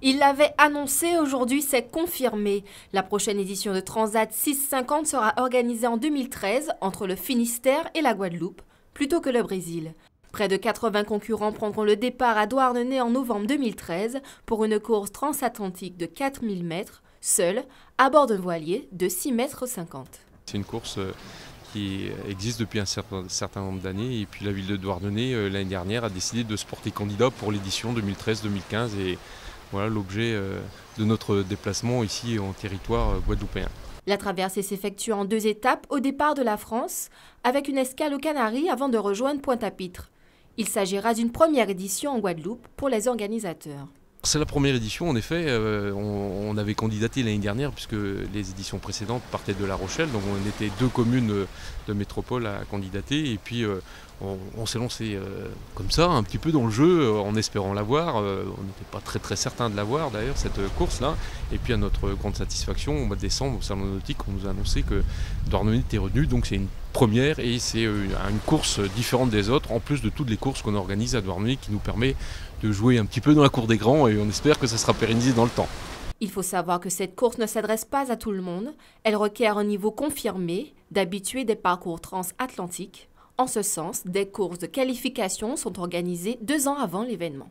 Il l'avait annoncé, aujourd'hui c'est confirmé. La prochaine édition de Transat 650 sera organisée en 2013 entre le Finistère et la Guadeloupe, plutôt que le Brésil. Près de 80 concurrents prendront le départ à Douarnenez en novembre 2013 pour une course transatlantique de 4000 mètres, seuls, à bord d'un voilier de 6,50 mètres. C'est une course qui existe depuis un certain nombre d'années et puis la ville de Douarnenez l'année dernière a décidé de se porter candidat pour l'édition 2013-2015 et voilà l'objet de notre déplacement ici en territoire guadeloupéen. La traversée s'effectue en 2 étapes au départ de la France, avec une escale aux Canaries avant de rejoindre Pointe-à-Pitre. Il s'agira d'une première édition en Guadeloupe pour les organisateurs. C'est la première édition, en effet. On avait candidaté l'année dernière puisque les éditions précédentes partaient de La Rochelle. Donc on était 2 communes de métropole à candidater. Et puis on s'est lancé comme ça, un petit peu dans le jeu, en espérant l'avoir. On n'était pas très certain de l'avoir d'ailleurs, cette course-là. Et puis à notre grande satisfaction, au mois de décembre, au Salon Nautique, on nous a annoncé que Douarnenez était retenu. Donc c'est une première et c'est une course différente des autres, en plus de toutes les courses qu'on organise à Douarnenez qui nous permet de jouer un petit peu dans la cour des grands et on espère que ça sera pérennisé dans le temps. Il faut savoir que cette course ne s'adresse pas à tout le monde. Elle requiert un niveau confirmé d'habitués des parcours transatlantiques. En ce sens, des courses de qualification sont organisées 2 ans avant l'événement.